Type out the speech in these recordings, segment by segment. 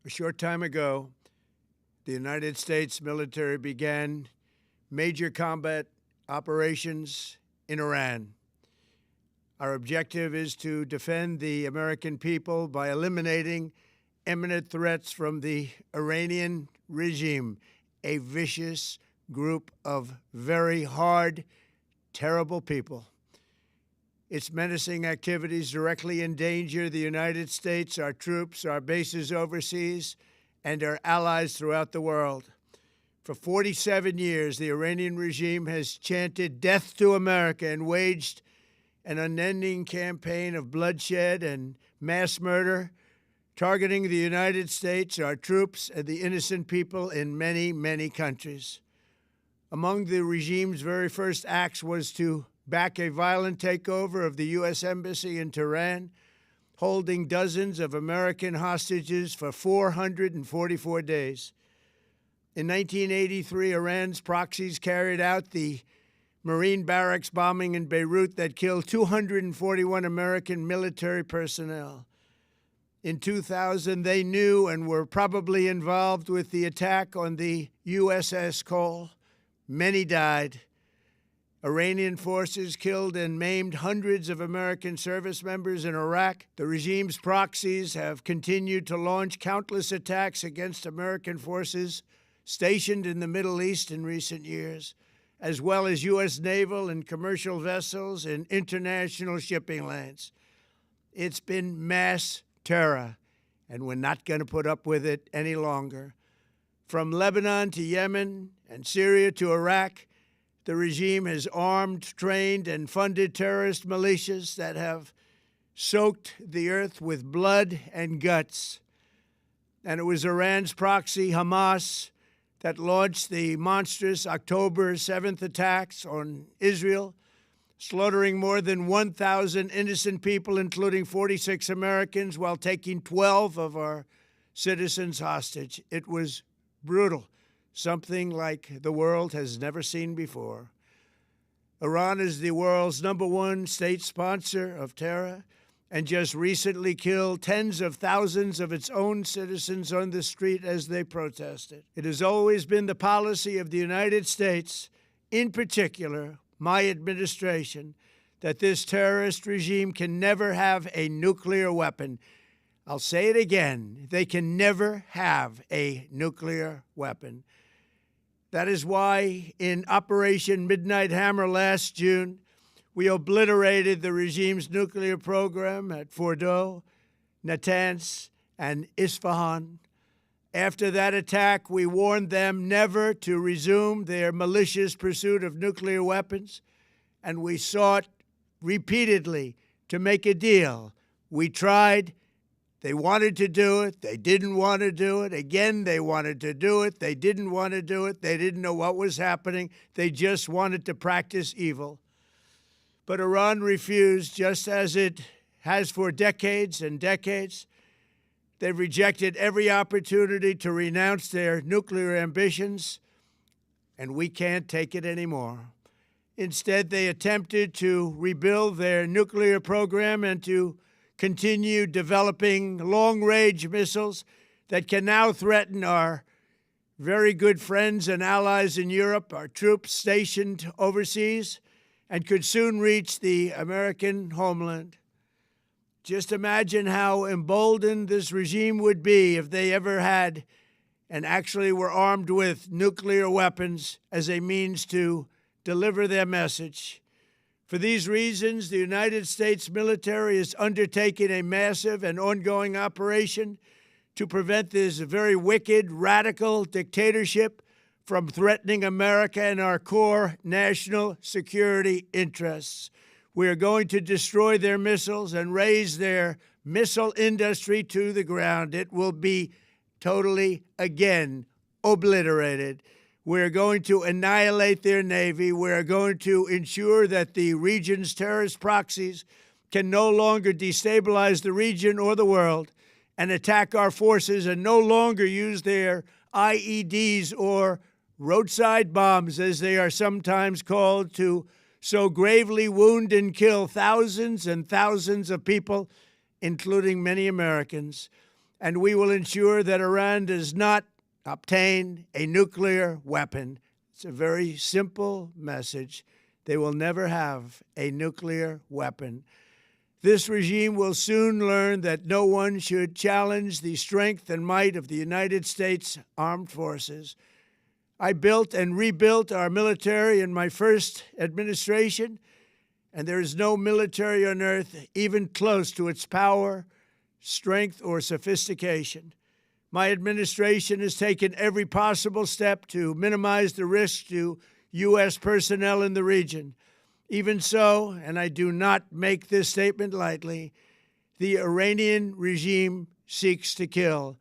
A short time ago, the United States military began major combat operations in Iran. Our objective is to defend the American people by eliminating imminent threats from the Iranian regime, a vicious group of very hard, terrible people. Its menacing activities directly endanger the United States, our troops, our bases overseas, and our allies throughout the world. For 47 years, the Iranian regime has chanted death to America and waged an unending campaign of bloodshed and mass murder, targeting the United States, our troops, and the innocent people in many, many countries. Among the regime's very first acts was to back a violent takeover of the U.S. Embassy in Tehran, holding dozens of American hostages for 444 days. In 1983, Iran's proxies carried out the Marine barracks bombing in Beirut that killed 241 American military personnel. In 2000, they knew and were probably involved with the attack on the USS Cole. Many died. Iranian forces killed and maimed hundreds of American service members in Iraq. The regime's proxies have continued to launch countless attacks against American forces stationed in the Middle East in recent years, as well as U.S. naval and commercial vessels in international shipping lanes. It's been mass terror, and we're not going to put up with it any longer. From Lebanon to Yemen and Syria to Iraq, the regime has armed, trained, and funded terrorist militias that have soaked the earth with blood and guts. And it was Iran's proxy, Hamas, that launched the monstrous October 7th attacks on Israel, slaughtering more than 1,000 innocent people, including 46 Americans, while taking 12 of our citizens hostage. It was brutal, something like the world has never seen before. Iran is the world's #1 state sponsor of terror and just recently killed tens of thousands of its own citizens on the street as they protested. It has always been the policy of the United States, in particular, my administration, that this terrorist regime can never have a nuclear weapon. I'll say it again, they can never have a nuclear weapon. That is why in Operation Midnight Hammer last June, we obliterated the regime's nuclear program at Fordow, Natanz, and Isfahan. After that attack, we warned them never to resume their malicious pursuit of nuclear weapons, and we sought repeatedly to make a deal. We tried. They wanted to do it. They didn't want to do it. Again, they wanted to do it. They didn't want to do it. They didn't know what was happening. They just wanted to practice evil. But Iran refused, just as it has for decades and decades. They've rejected every opportunity to renounce their nuclear ambitions, and we can't take it anymore. Instead, they attempted to rebuild their nuclear program and to continue developing long-range missiles that can now threaten our very good friends and allies in Europe, our troops stationed overseas, and could soon reach the American homeland. Just imagine how emboldened this regime would be if they ever had and actually were armed with nuclear weapons as a means to deliver their message. For these reasons, the United States military is undertaking a massive and ongoing operation to prevent this very wicked, radical dictatorship from threatening America and our core national security interests. We are going to destroy their missiles and raise their missile industry to the ground. It will be totally, again, obliterated. We're going to annihilate their Navy. We're going to ensure that the region's terrorist proxies can no longer destabilize the region or the world and attack our forces and no longer use their IEDs or roadside bombs, as they are sometimes called, to so gravely wound and kill thousands and thousands of people, including many Americans. and we will ensure that Iran does not obtain a nuclear weapon. It's a very simple message. They will never have a nuclear weapon. This regime will soon learn that no one should challenge the strength and might of the United States Armed Forces. I built and rebuilt our military in my first administration, and there is no military on earth even close to its power, strength, or sophistication. My administration has taken every possible step to minimize the risk to U.S. personnel in the region. Even so, and I do not make this statement lightly, the Iranian regime seeks to kill.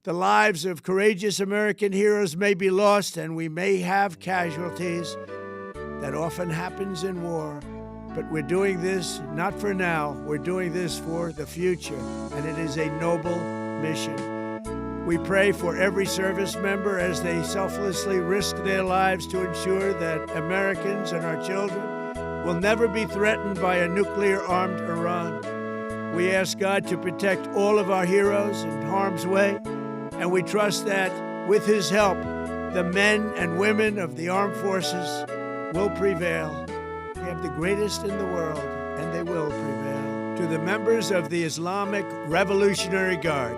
The lives of courageous American heroes may be lost, and we may have casualties. That often happens in war. But we're doing this not for now. We're doing this for the future, and it is a noble mission. We pray for every service member as they selflessly risk their lives to ensure that Americans and our children will never be threatened by a nuclear-armed Iran. We ask God to protect all of our heroes in harm's way, and we trust that, with His help, the men and women of the armed forces will prevail. We have the greatest in the world, and they will prevail. To the members of the Islamic Revolutionary Guard,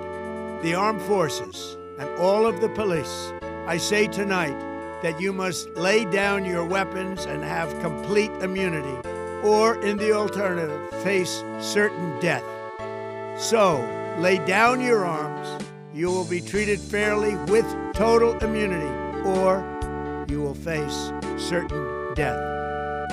the armed forces, and all of the police, I say tonight that you must lay down your weapons and have complete immunity, or, in the alternative, face certain death. So, lay down your arms. You will be treated fairly with total immunity, or you will face certain death.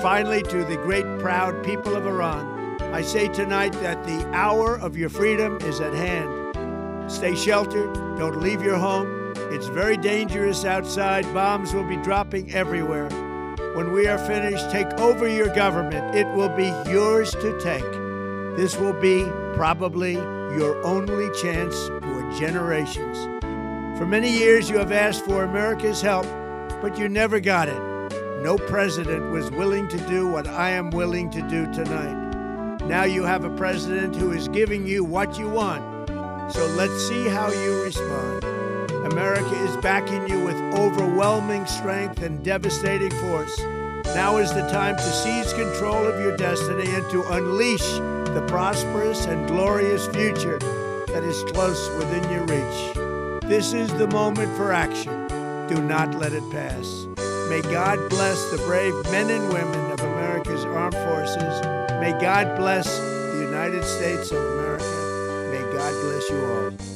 Finally, to the great proud people of Iran, I say tonight that the hour of your freedom is at hand. Stay sheltered. Don't leave your home. It's very dangerous outside. Bombs will be dropping everywhere. When we are finished, take over your government. It will be yours to take. This will be probably your only chance for generations. For many years, you have asked for America's help, but you never got it. No president was willing to do what I am willing to do tonight. Now you have a president who is giving you what you want. So let's see how you respond. America is backing you with overwhelming strength and devastating force. Now is the time to seize control of your destiny and to unleash the prosperous and glorious future that is close within your reach. This is the moment for action. Do not let it pass. May God bless the brave men and women of America's armed forces. May God bless the United States of America. May God bless you all.